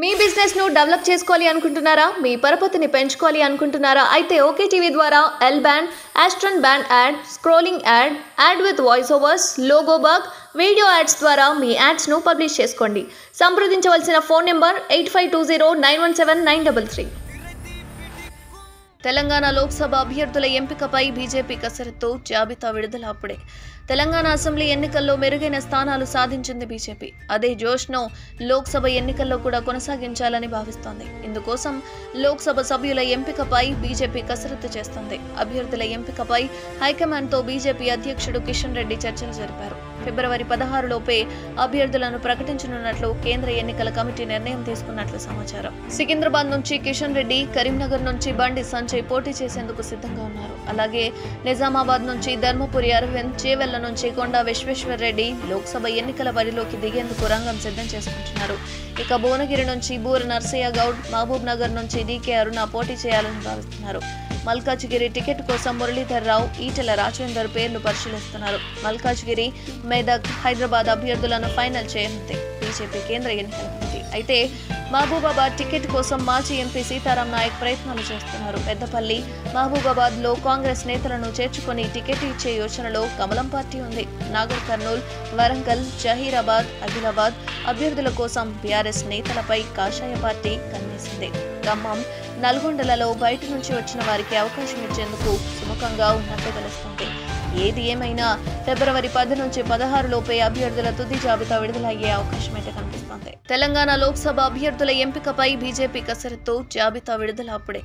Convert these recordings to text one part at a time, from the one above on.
మీ business ను develop చేసుకోవాలి అనుకుంటున్నారా? మీ పరపతిని పెంచుకోవాలి అనుకుంటున్నారా? అయితే ఓకే టీవీ ద్వారా L band, aston band ad, scrolling ad, ad with voice overs, logo bug, video ads ద్వారా మీ యాడ్స్ ను పబ్లిష్ చేసుకోండి. సంప్రదించవలసిన ఫోన్ నెంబర్ 8520917933. తెలంగాణ లోక్సభ అభ్యర్థుల ఎంపికపై బీజేపీ కసరత్తు, జాబితా విడుదల అప్పుడే. తెలంగాణ అసెంబ్లీ ఎన్నికల్లో మెరుగైన స్థానాలు సాధించింది బీజేపీ. అదే జోష్ను లోక్సభ ఎన్నికల్లో కూడా కొనసాగించాలని భావిస్తోంది. ఇందుకోసం లోక్సభ సభ్యుల ఎంపికపై బీజేపీ కసరత్తు చేస్తోంది. అభ్యర్థుల ఎంపికపై హైకమాండ్తో బీజేపీ అధ్యక్షుడు కిషన్ రెడ్డి చర్చలు జరిపారు. ఫిబ్రవరి 16 లోపే అభ్యర్థులను ప్రకటించనున్నట్లు కేంద్ర ఎన్నికల కమిటీ నిర్ణయం తీసుకున్నట్లు సమాచారం. సికింద్రాబాద్ నుంచి కిషన్ రెడ్డి, కరీంనగర్ నుంచి బండి సంజయ్ పోటీ చేసేందుకు సిద్ధంగా ఉన్నారు. అలాగే నిజామాబాద్ నుంచి ధర్మపురి అరవింద్, చేవెళ్ల నుంచి కొండా విశ్వేశ్వర్ రెడ్డి లోక్సభ ఎన్నికల బరిలోకి దిగేందుకు రంగం సిద్ధం చేసుకుంటున్నారు. ఇక భువనగిరి నుంచి బూర నర్సయ్య గౌడ్, మహబూబ్ నగర్ నుంచి డీకే అరుణ పోటీ చేయాలని భావిస్తున్నారు. మల్కాజ్గిరి టికెట్ కోసం మురళీధర్ రావు, ఈటెల రాజేందర్ పేర్లు పరిశీలిస్తున్నారు. మల్కాజ్గిరి, మెదక్, హైదరాబాద్ అభ్యర్థులను ఫైనల్ చేయనుంది బీజేపీ కేంద్ర ఎన్నికల కమిటీ. అయితే మహబూబాబాద్ టికెట్ కోసం మాజీ ఎంపీ సీతారాం నాయక్ ప్రయత్నాలు చేస్తున్నారు. పెద్దపల్లి, మహబూబాబాద్ లో కాంగ్రెస్ నేతలను చేర్చుకుని టికెట్ ఇచ్చే యోచనలో కమలం పార్టీ ఉంది. నాగర్ కర్నూల్, వరంగల్, జహీరాబాద్, ఆదిలాబాద్ అభ్యర్థుల కోసం బీఆర్ఎస్ నేతలపై కాషాయ పార్టీ కన్నేసింది. ఖమ్మం, నల్గొండలలో బయట నుంచి వచ్చిన వారికి అవకాశం ఇచ్చేందుకు సుముఖంగా ఉన్నట్టు తెలుస్తుంది. ఏది ఏమైనా ఫిబ్రవరి 10 నుంచి 16 లోపే అభ్యర్థుల తుది జాబితా విడుదలయ్యే అవకాశం అయితే కనిపిస్తోంది. తెలంగాణ లోక్సభ అభ్యర్థుల ఎంపికపై బీజేపీ కసరత్తు, జాబితా విడుదల అప్పుడే.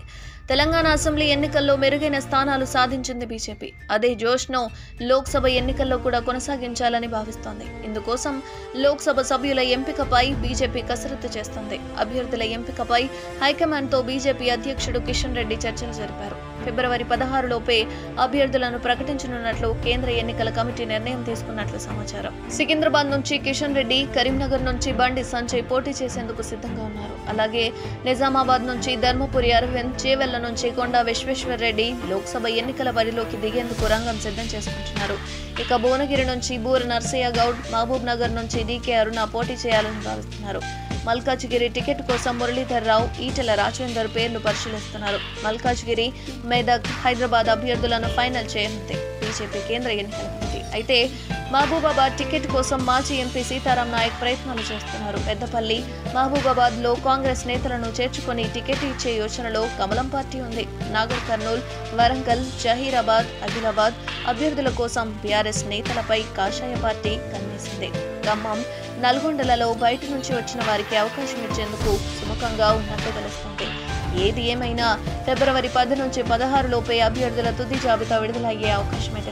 తెలంగాణ అసెంబ్లీ ఎన్నికల్లో మెరుగైన స్థానాలు సాధించింది బీజేపీ. అదే జోష్ను లోక్సభ ఎన్నికల్లో కూడా కొనసాగించాలని భావిస్తోంది. ఇందుకోసం లోక్సభ సభ్యుల ఎంపికపై బీజేపీ కసరత్తు చేస్తోంది. అభ్యర్థుల ఎంపికపై హైకమాండ్తో బీజేపీ అధ్యక్షుడు కిషన్ రెడ్డి చర్చలు జరిపారు. ఫిబ్రవరి 16 లోపే అభ్యర్థులను ప్రకటించనున్నట్లు కేంద్ర ఎన్నికల కమిటీ నిర్ణయం తీసుకున్నట్లు సమాచారం. సికింద్రాబాద్ నుంచి కిషన్ రెడ్డి, కరీంనగర్ నుంచి బండి సంజయ్ పోటీ చేసేందుకు సిద్ధంగా ఉన్నారు. అలాగే నిజామాబాద్ నుంచి ధర్మపురి అరవింద్, చేవెళ్ల నుంచి కొండా విశ్వేశ్వర్ రెడ్డి లోక్సభ ఎన్నికల బరిలోకి దిగేందుకు రంగం సిద్ధం చేసుకుంటున్నారు. ఇక భువనగిరి నుంచి బూర నర్సయ్య గౌడ్, మహబూబ్ నగర్ నుంచి డీకే అరుణ పోటీ చేయాలని భావిస్తున్నారు. మల్కాజ్గిరి టికెట్ కోసం మురళీధర్ రావు, ఈటెల రాజేందర్ పేర్లు పరిశీలిస్తున్నారు. మల్కాజ్గిరి, మెదక్, హైదరాబాద్ అభ్యర్థులను ఫైనల్ చేయనుంది బీజేపీ కేంద్ర ఎన్నికల కమిటీ. అయితే మహబూబాబాద్ టికెట్ కోసం మాజీ ఎంపీ సీతారాం నాయక్ ప్రయత్నాలు చేస్తున్నారు. పెద్దపల్లి, మహబూబాబాద్ లో కాంగ్రెస్ నేతలను చేర్చుకుని టికెట్ ఇచ్చే యోచనలో కమలం పార్టీ ఉంది. నాగర్ కర్నూల్, వరంగల్, జహీరాబాద్, ఆదిలాబాద్ అభ్యర్థుల కోసం బీఆర్ఎస్ నేతలపై కాషాయ పార్టీ కన్నేసింది. ఖమ్మం, నల్గొండలలో బయట నుంచి వచ్చిన వారికి అవకాశం ఇచ్చేందుకు సుముఖంగా ఉన్నట్టు తెలుస్తుంది. ఏది ఏమైనా ఫిబ్రవరి 10 నుంచి 16 లోపే అభ్యర్థుల తుది జాబితా విడుదలయ్యే అవకాశం అయితే